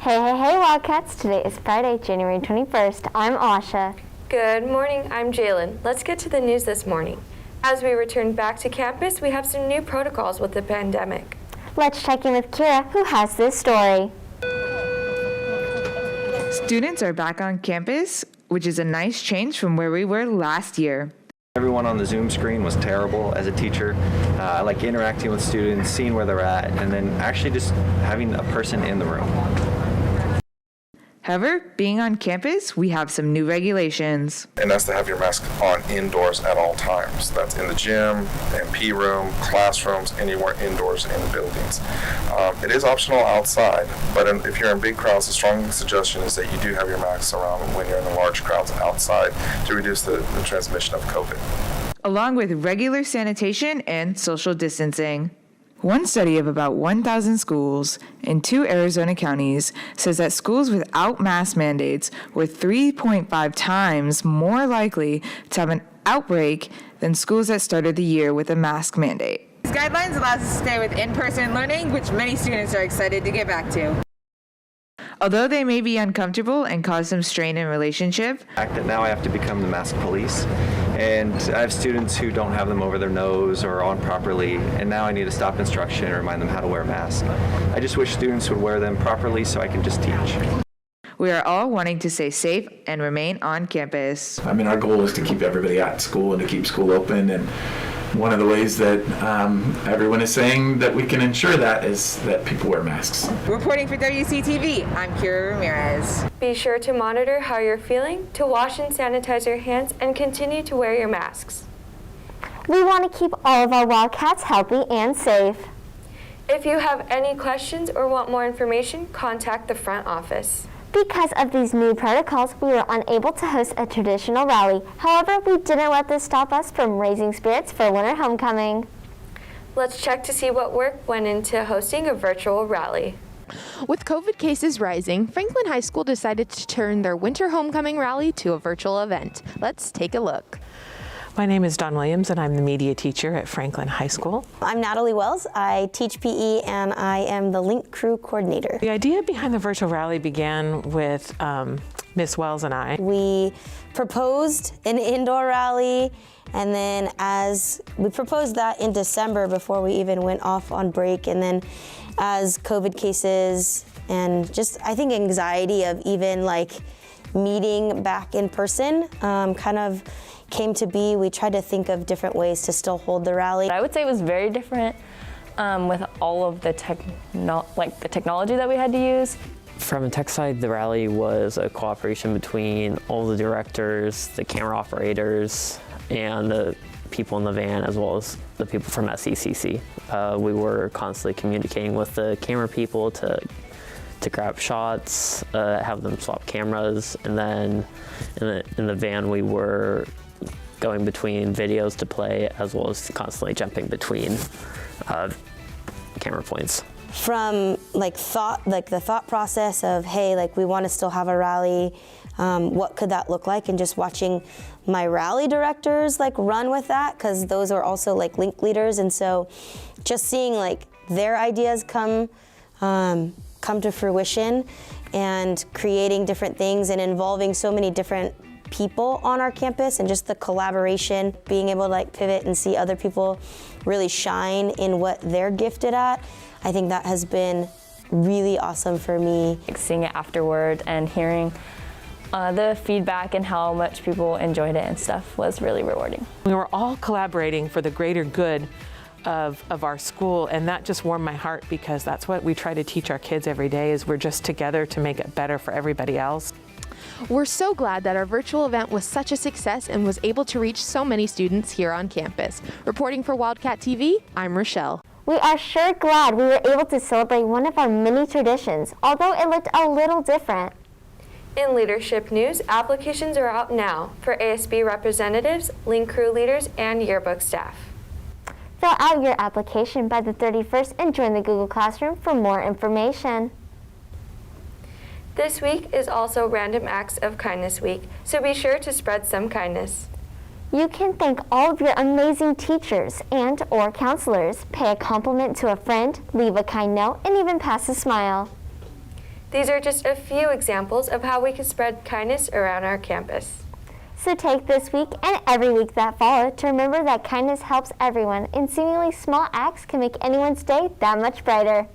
Hey, Wildcats. Today is Friday, January 21st. I'm Aasha. Good morning, I'm Jaelyn. Let's get to the news this morning. As we return back to campus, we have some new protocols with the pandemic. Let's check in with Kira, who has this story. Students are back on campus, which is a nice change from where we were last year. Everyone on the Zoom screen was terrible. As a teacher, I like interacting with students, seeing where they're at, and then actually just having a person in the room. However, being on campus, we have some new regulations. And that's to have your mask on indoors at all times. That's in the gym, MP room, classrooms, anywhere indoors in the buildings. It is optional outside, but if you're in big crowds, the strong suggestion is that you do have your masks around when you're in the large crowds outside to reduce the transmission of COVID. Along with regular sanitation and social distancing. One study of about 1,000 schools in 2 Arizona counties says that schools without mask mandates were 3.5 times more likely to have an outbreak than schools that started the year with a mask mandate. These guidelines allow us to stay with in-person learning, which many students are excited to get back to. Although they may be uncomfortable and cause some strain in relationship, The fact that now I have to become the mask police, and I have students who don't have them over their nose or on properly, and now I need to stop instruction and remind them how to wear a mask. I just wish students would wear them properly so I can just teach. we are all wanting to stay safe and remain on campus. I mean, our goal is to keep everybody at school and to keep school open, and one of the ways that everyone is saying that we can ensure that is that people wear masks. Reporting for WCTV, I'm Kira Ramirez. Be sure to monitor how you're feeling, to wash and sanitize your hands, and continue to wear your masks. We want to keep all of our Wildcats healthy and safe. If you have any questions or want more information, contact the front office. Because of these new protocols, we were unable to host a traditional rally. However, we didn't let this stop us from raising spirits for winter homecoming. Let's check to see what work went into hosting a virtual rally. With COVID cases rising, Franklin High School decided to turn their winter homecoming rally to a virtual event. Let's take a look. My name is Dawn Williams, and I'm the media teacher at Franklin High School. I'm Natalie Wells. I teach PE, and I am the Link Crew Coordinator. The idea behind the virtual rally began with Miss Wells and I. We proposed an indoor rally, and then as we proposed that in December before we even went off on break, and then as COVID cases and just, I think, anxiety of even like meeting back in person kind of came to be, we tried to think of different ways to still hold the rally. I would say it was very different with all of the technology that we had to use. From a tech side, the rally was a cooperation between all the directors, the camera operators, and the people in the van, as well as the people from SECC. We were constantly communicating with the camera people to grab shots, have them swap cameras, and then in the van we were going between videos to play, as well as constantly jumping between camera points. From the thought process of, hey, we want to still have a rally, what could that look like? And just watching my rally directors run with that, because those are also link leaders, and so just seeing their ideas come to fruition and creating different things and involving so many different people on our campus, and just the collaboration, being able to pivot and see other people really shine in what they're gifted at. I think that has been really awesome for me. Seeing it afterward and hearing the feedback and how much people enjoyed it and stuff was really rewarding. We were all collaborating for the greater good of our school, and that just warmed my heart, because that's what we try to teach our kids every day, is we're just together to make it better for everybody else. We're so glad that our virtual event was such a success and was able to reach so many students here on campus. Reporting for Wildcat TV, I'm Rochelle. We are sure glad we were able to celebrate one of our many traditions, although it looked a little different. In leadership news, applications are out now for ASB representatives, Link Crew leaders, and yearbook staff. Fill out your application by the 31st and join the Google Classroom for more information. This week is also Random Acts of Kindness Week, so be sure to spread some kindness. You can thank all of your amazing teachers and or counselors, pay a compliment to a friend, leave a kind note, and even pass a smile. These are just a few examples of how we can spread kindness around our campus. So take this week and every week that follow to remember that kindness helps everyone, and seemingly small acts can make anyone's day that much brighter.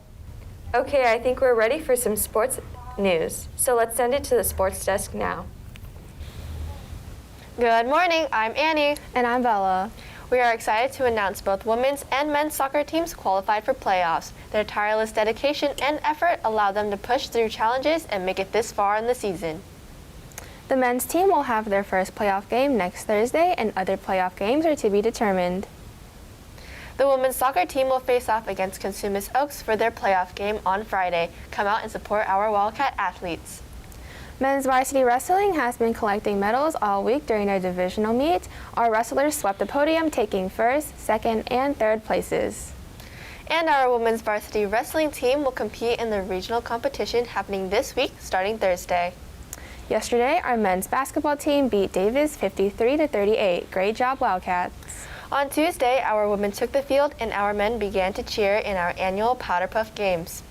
Okay, I think we're ready for some sports news. So let's send it to the sports desk now. Good morning, I'm Annie. And I'm Bella. We are excited to announce both women's and men's soccer teams qualified for playoffs. Their tireless dedication and effort allowed them to push through challenges and make it this far in the season. The men's team will have their first playoff game next Thursday, and other playoff games are to be determined. The women's soccer team will face off against Consumnes Oaks for their playoff game on Friday. Come out and support our Wildcat athletes. Men's varsity wrestling has been collecting medals all week during their divisional meet. Our wrestlers swept the podium, taking first, second, and third places. And our women's varsity wrestling team will compete in the regional competition happening this week, starting Thursday. Yesterday, our men's basketball team beat Davis 53-38. Great job, Wildcats. On Tuesday, our women took the field and our men began to cheer in our annual Powder Puff Games.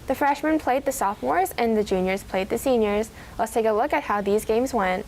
The freshmen played the sophomores and the juniors played the seniors. Let's take a look at how these games went.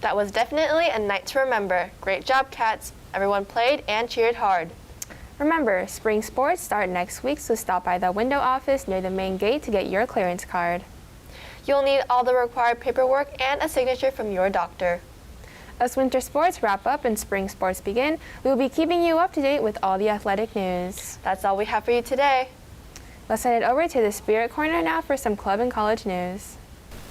That was definitely a night to remember. Great job, Cats. Everyone played and cheered hard. Remember, spring sports start next week, so stop by the window office near the main gate to get your clearance card. You'll need all the required paperwork and a signature from your doctor. As winter sports wrap up and spring sports begin, we will be keeping you up to date with all the athletic news. That's all we have for you today. Let's head over to the Spirit Corner now for some club and college news.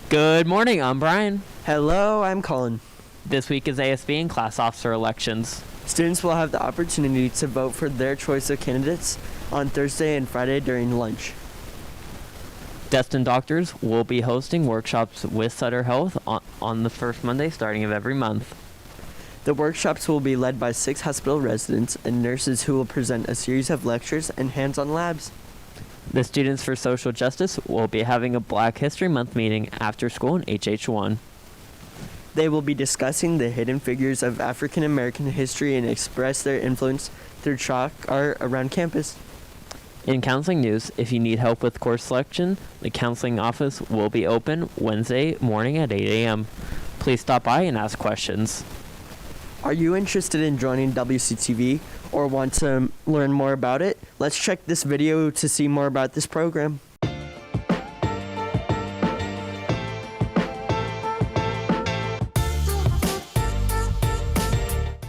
Good morning, I'm Brian. Hello, I'm Colin. This week is ASB and class officer elections. Students will have the opportunity to vote for their choice of candidates on Thursday and Friday during lunch. Destin Doctors will be hosting workshops with Sutter Health on the first Monday starting of every month. The workshops will be led by 6 hospital residents and nurses who will present a series of lectures and hands-on labs. The Students for Social Justice will be having a Black History Month meeting after school in HH1. They will be discussing the hidden figures of African American history and express their influence through chalk art around campus. In counseling news, if you need help with course selection, the counseling office will be open Wednesday morning at 8 a.m. Please stop by and ask questions. Are you interested in joining WCTV or want to learn more about it? Let's check this video to see more about this program.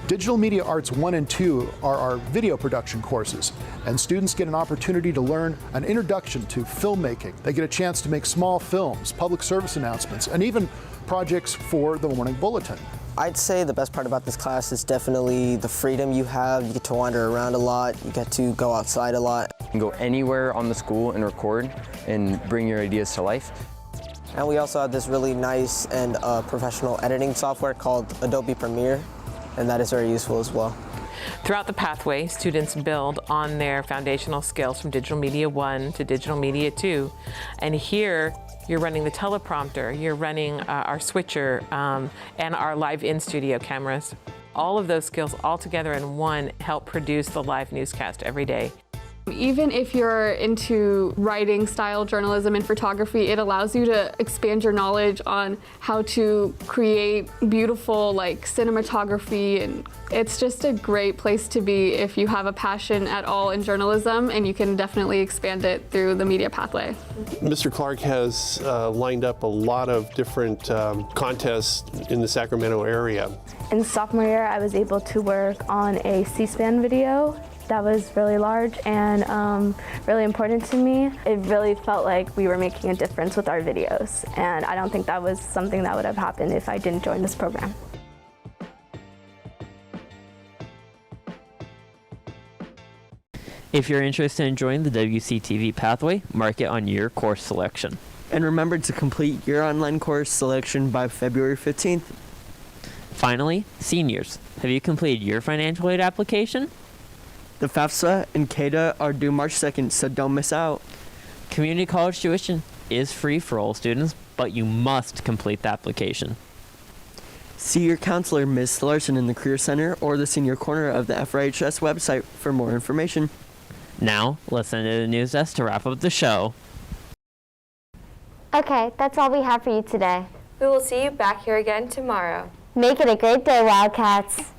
Digital Media Arts 1 and 2 are our video production courses, and students get an opportunity to learn an introduction to filmmaking. They get a chance to make small films, public service announcements, and even projects for the Morning Bulletin. I'd say the best part about this class is definitely the freedom you have. You get to wander around a lot, you get to go outside a lot. You can go anywhere on the school and record and bring your ideas to life. And we also have this really nice and professional editing software called Adobe Premiere, and that is very useful as well. Throughout the pathway, students build on their foundational skills from Digital Media 1 to Digital Media 2. And here, you're running the teleprompter, you're running our switcher, and our live in-studio cameras. All of those skills all together in one help produce the live newscast every day. Even if you're into writing style journalism and photography, it allows you to expand your knowledge on how to create beautiful cinematography, and it's just a great place to be if you have a passion at all in journalism, and you can definitely expand it through the media pathway. Mr. Clark has lined up a lot of different contests in the Sacramento area. In sophomore year, I was able to work on a C-SPAN video that was really large and really important to me. It really felt like we were making a difference with our videos, and I don't think that was something that would have happened if I didn't join this program. If you're interested in joining the WCTV pathway, mark it on your course selection. And remember to complete your online course selection by February 15th. Finally, seniors, have you completed your financial aid application? The FAFSA and CADA are due March 2nd, so don't miss out. Community college tuition is free for all students, but you must complete the application. See your counselor, Ms. Larson, in the Career Center or the Senior Corner of the FRHS website for more information. Now, let's end the news desk to wrap up the show. Okay, that's all we have for you today. We will see you back here again tomorrow. Make it a great day, Wildcats.